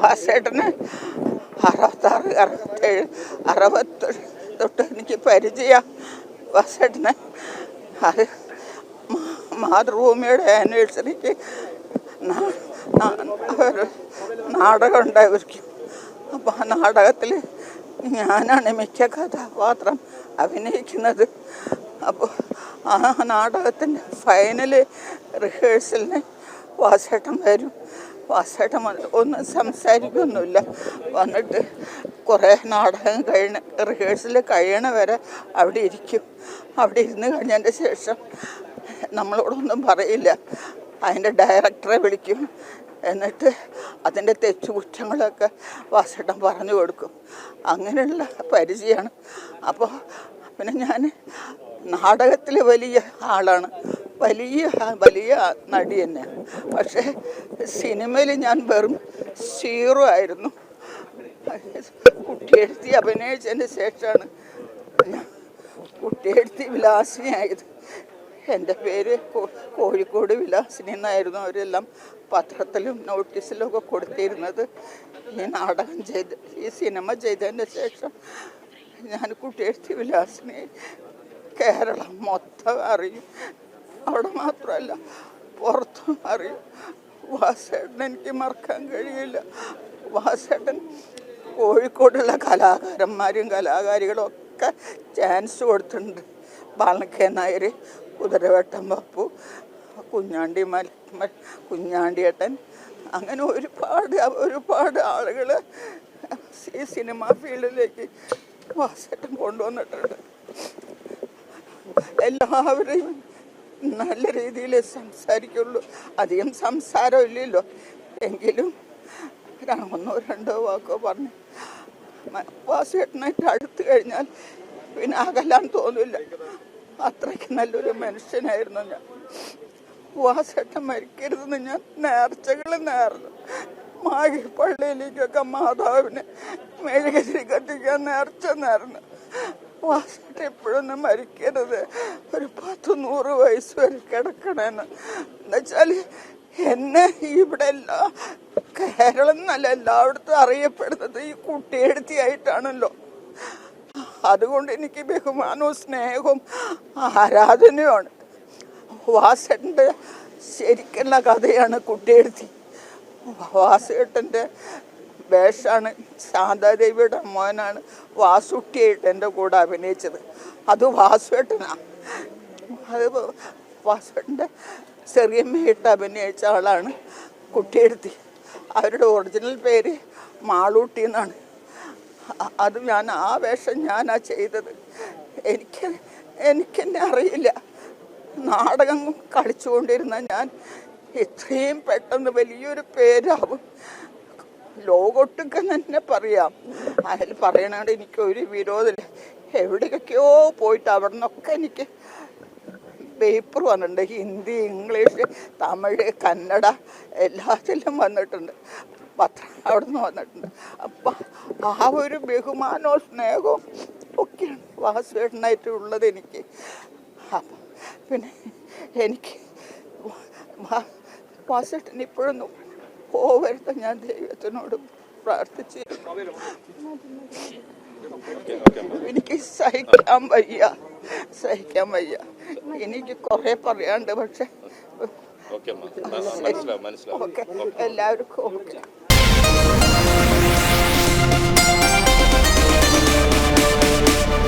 വാസേട്ടന് 66, 67, 60 തൊട്ട് എനിക്ക് പരിചയ. വാസേട്ടന് അത് മാതൃഭൂമിയുടെ ആനിവേഴ്സറിക്ക് ഒരു നാടകം ഉണ്ടായിരിക്കും. അപ്പോൾ ആ നാടകത്തിൽ ഞാനാണ് മിക്ക കഥാപാത്രം അഭിനയിക്കുന്നത്. അപ്പോൾ ആ നാടകത്തിൻ്റെ ഫൈനൽ റിഹേഴ്സലിന് വാസേട്ടൻ വരും. വാസേട്ടൻ ഒന്നും സംസാരിക്കൊന്നുമില്ല. വന്നിട്ട് കുറേ നാടകം റിഹേഴ്സൽ കഴിയണ വരെ അവിടെ ഇരിക്കും. അവിടെ ഇരുന്ന് കഴിഞ്ഞതിൻ്റെ ശേഷം നമ്മളോടൊന്നും പറയില്ല. അതിൻ്റെ ഡയറക്ടറെ വിളിക്കും. എന്നിട്ട് അതിൻ്റെ തെറ്റുകുറ്റങ്ങളൊക്കെ വാസേട്ടൻ പറഞ്ഞു കൊടുക്കും. അങ്ങനെയുള്ള പരിചയമാണ്. അപ്പോൾ പിന്നെ ഞാൻ നാടകത്തിൽ വലിയ ആളാണ്, വലിയ നടി തന്നെയാണ്. പക്ഷേ സിനിമയിൽ ഞാൻ വെറും 0 ആയിരുന്നു. കുട്ടിയെഴുത്തി അഭിനയിച്ചതിന് ശേഷമാണ് ഞാൻ കുട്ടിയെഴുത്തി വിലാസിനിയായത്. എൻ്റെ പേര് കോഴിക്കോട് വിലാസിനി എന്നായിരുന്നു അവരെല്ലാം പത്രത്തിലും നോട്ടീസിലും ഒക്കെ കൊടുത്തിരുന്നത്. ഈ സിനിമ ചെയ്തതിന് ശേഷം ഞാൻ കുട്ടിയെഴുത്തി വിലാസിനി കേരളം മൊത്തം അറിയും. അവിടെ മാത്രമല്ല പുറത്തും അറിയും. വാസേട്ടൻ എനിക്ക് മറക്കാൻ കഴിയില്ല. വാസേട്ടൻ കോഴിക്കോടുള്ള കലാകാരന്മാരും കലാകാരികളും ഒക്കെ ചാൻസ് കൊടുത്തിട്ടുണ്ട്. ബാലകെ നായർ, കുതിരവട്ടം പപ്പു, കുഞ്ഞാണ്ടിയേട്ടൻ, അങ്ങനെ ഒരുപാട് ആളുകൾ ഈ സിനിമാ ഫീൽഡിലേക്ക് വാസേട്ടൻ കൊണ്ടുവന്നിട്ടുണ്ട്. എല്ലാവരെയും നല്ല രീതിയിൽ സംസാരിക്കുള്ളൂ. അധികം സംസാരമില്ലല്ലോ, എങ്കിലും 1-2 വാക്കോ പറഞ്ഞ് വാസേട്ടനായിട്ട് അടുത്ത് കഴിഞ്ഞാൽ പിന്നെ അകലാൻ തോന്നില്ല. അത്രയ്ക്ക് നല്ലൊരു മനുഷ്യനായിരുന്നു ഞാൻ. വാസേട്ടൻ മരിക്കരുതെന്ന് ഞാൻ നേർച്ചകൾ നേർന്നു. മാഹിപ്പള്ളിയിലേക്കൊക്കെ മാതാവിനെ മെഴുകുതിരി കത്തിക്കാൻ നേർച്ച നേർന്നു. വാസേട്ടൻ എപ്പോഴൊന്നും മരിക്കരുത്, ഒരു 10-100 വയസ്സ് വരെ കിടക്കണമെന്ന്. എന്നുവെച്ചാൽ എന്നെ ഇവിടെ കേരളം എന്നല്ല എല്ലായിടത്തും അറിയപ്പെടുന്നത് ഈ കുട്ടിയെഴുത്തിയായിട്ടാണല്ലോ. അതുകൊണ്ട് എനിക്ക് ബഹുമാനവും സ്നേഹവും ആരാധനയുമാണ്. വാസേട്ടൻ്റെ ശരിക്കുള്ള കഥയാണ് കുട്ടിയെഴുത്തി. വാസേട്ടൻ്റെ വേഷമാണ് ശാന്താദേവിയുടെ മോനാണ് വാസുട്ടിയായിട്ട് എൻ്റെ കൂടെ അഭിനയിച്ചത്. അത് വാസുവേട്ടനാണ്. അത് വാസുവേട്ടൻ്റെ ചെറിയമ്മയായിട്ട് അഭിനയിച്ച ആളാണ് കുട്ടിയെഴുത്തി. അവരുടെ ഒറിജിനൽ പേര് മാളൂട്ടി എന്നാണ്. അത് ആ വേഷം ഞാനാ ചെയ്തത്. എനിക്കെന്നെ അറിയില്ല. നാടകം കളിച്ചുകൊണ്ടിരുന്ന ഞാൻ ഇത്രയും പെട്ടെന്ന് വലിയൊരു പേരാവും. ലോകൊട്ടുക്കെ തന്നെ പറയാം. അതിൽ പറയണോണ്ട് എനിക്കൊരു വിരോധമില്ല. എവിടേക്കൊക്കെയോ പോയിട്ട് അവിടെ നിന്നൊക്കെ എനിക്ക് പേപ്പർ വന്നിട്ടുണ്ട്. ഹിന്ദി, ഇംഗ്ലീഷ്, തമിഴ്, കന്നഡ എല്ലാത്തിലും വന്നിട്ടുണ്ട്. പത്രം അവിടെ നിന്ന് വന്നിട്ടുണ്ട്. അപ്പം ആ ഒരു ബഹുമാനവും സ്നേഹവും ഒക്കെയാണ് വാസുവേട്ടനായിട്ടുള്ളത് എനിക്ക്. അപ്പം പിന്നെ എനിക്ക് വാസുവേട്ടൻ ഇപ്പോഴൊന്നും പോവരുത് ഞാൻ ദൈവത്തിനോട് പ്രാർത്ഥിച്ചു. എനിക്ക് സഹിക്കാൻ വയ്യ. എനിക്ക് കുറെ പറയാണ്ട്. പക്ഷെ എല്ലാവർക്കും ഓക്കെ.